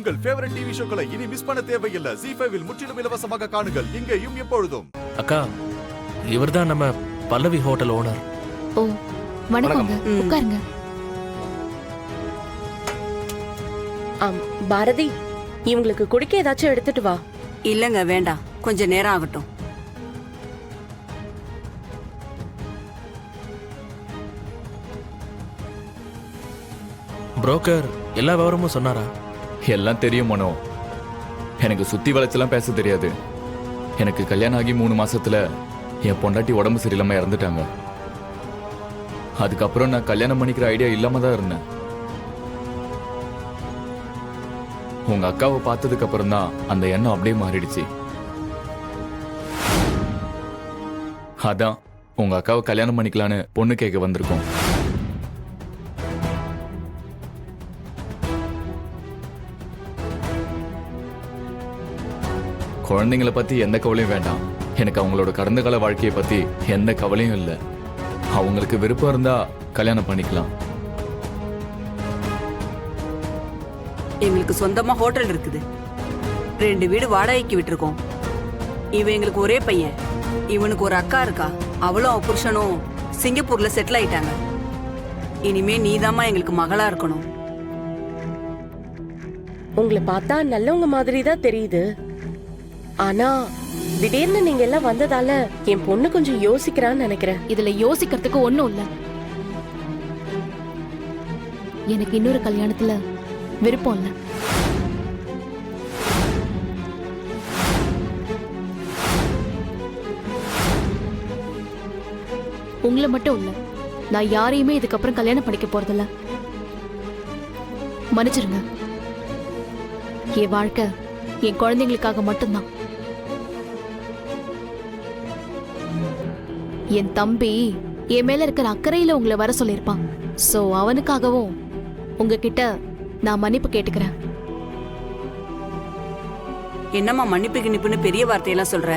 உங்கள் favourite TV ஷோக்களை இனி miss பண்ண தேவையில்லை. ZEE5 இல் முற்றிலும் இலவசமாக காணுங்கள், இங்கேயும் எப்பொழுதும். அக்கா, இவர்தான் நம்ம பல்லவி ஹோட்டல் ஓனர். ஓ, வணக்கங்க. உட்காருங்க. பாரதி, இவங்களுக்கு குடிக்க ஏதாச்சும் எடுத்துட்டு வா. இல்லங்க, வேண்டாம், கொஞ்ச நேரம் ஆகட்டும். புரோக்கர் எல்லா விவரமும் சொன்னாரா? எல்லாம் தெரியும் மனோ. எனக்கு சுத்தி வளைச்செல்லாம் பேச தெரியாது. எனக்கு கல்யாணம் ஆகி 3 மாசத்துல என் பொண்டாட்டி உடம்பு சரியில்லாம இறந்துட்டாங்க. அதுக்கப்புறம் நான் கல்யாணம் பண்ணிக்கிற ஐடியா இல்லாம தான் இருந்தேன். உங்க அக்காவை பார்த்ததுக்கு அப்புறம் தான் அந்த எண்ணம் அப்படியே மாறிடுச்சு. அதான் உங்க அக்காவை கல்யாணம் பண்ணிக்கலான்னு பொண்ணு கேட்க வந்திருக்கோம். குழந்தைங்களை பத்தி எந்த கவலையும் வேண்டாம். எனக்கு அவங்களோட கடந்த கால வாழ்க்கையை பத்தி எந்த கவலையும் இல்லை. அவங்களுக்கு விருப்பம் இருந்தா கல்யாணம் பண்ணிக்கலாம். எங்களுக்கு சொந்தமா ஹோட்டல் இருக்குது. 2 வீடு வாடகைக்கு விட்டுருக்கோம். இவன் எங்களுக்கு ஒரே பையன். இவனுக்கு ஒரு அக்கா இருக்கா. அவளும் அவ புருஷனும் சிங்கப்பூர்ல செட்டில் ஆயிட்டாங்க. இனிமே நீதாம்மா எங்களுக்கு மகளா இருக்கணும். உங்களை பார்த்தா நல்லவங்க மாதிரி தான் தெரியுது. ஆனா திடீர்னு நீங்க எல்லாம் வந்ததால என் பொண்ணு கொஞ்சம் யோசிக்கிறான்னு நினைக்கிறேன். இதுல யோசிக்கிறதுக்கு ஒண்ணும் இல்ல. எனக்கு இன்னொரு கல்யாணத்துல விருப்பம் இல்ல. உங்களை மட்டும் இல்ல, நான் யாரையுமே இதுக்கப்புறம் கல்யாணம் பண்ணிக்க போறதில்ல. மன்னிச்சிருங்க. என் வாழ்க்கை என் குழந்தைங்களுக்காக மட்டும்தான். என் தம்பி என் மேல இருக்கிற அக்கறையில உங்களை வர சொல்லியிருப்பான். சோ அவனுக்காகவும் உங்ககிட்ட நான் மன்னிப்பு கேட்டுக்கிறேன். என்னம்மா மன்னிப்பு கிணிப்புன்னு பெரிய வார்த்தையெல்லாம் சொல்ற?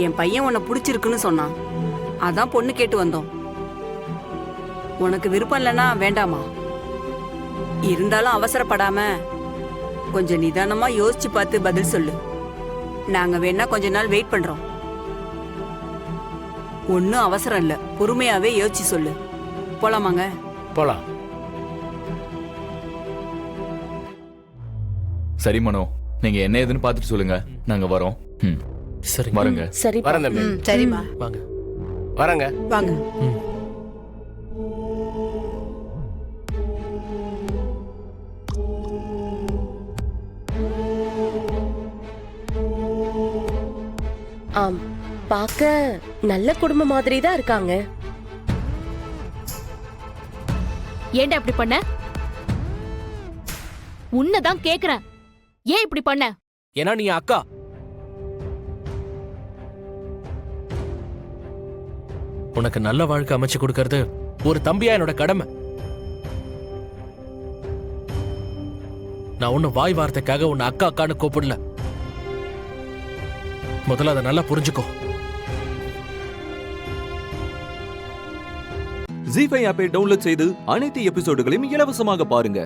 என் பையன் உன்னை பிடிச்சிருக்குன்னு சொன்னான். அதான் பொண்ணு கேட்டு வந்தோம். உனக்கு விருப்பம் இல்லைன்னா வேண்டாமா? இருந்தாலும் அவசரப்படாம கொஞ்சம் நிதானமா யோசிச்சு பார்த்து பதில் சொல்லு. நாங்க வேணா கொஞ்ச நாள் வெயிட் பண்றோம். ஒன்னும் அவசரம் இல்ல, பொறுமையாவே யோசிச்சு சொல்லு. போலாமாங்க? போலாம். சரி மனோ, நீங்க என்ன ஏதுன்னு பார்த்துட்டு சொல்லுங்க. நாங்க வரோம். சரி, வரங்க. சரி வரேன் தம்பி. சரிம்மா, வாங்க. வரேங்க. வாங்க. பார்க்க நல்ல குடும்பம் மாதிரி தான் இருக்காங்க. ஏன்டா இப்படி பண்ண? உன்னதான் கேக்குறேன், ஏன் இப்படி பண்ண? ஏன்னா நீ அக்கா. உனக்கு நல்ல வாழ்க்கை அமைச்சு கொடுக்கறது ஒரு தம்பியா என்னோட கடமை. நான் ஒன்னும் வாய் வார்த்தைக்காக உன்னை அக்கா அக்கான்னு கூப்பிடல. முதல்ல அதை நல்லா புரிஞ்சுக்கோ. ZEE5 ஆப்பை டவுன்லோட் செய்து அனைத்து எபிசோடுகளையும் இலவசமாக பாருங்க.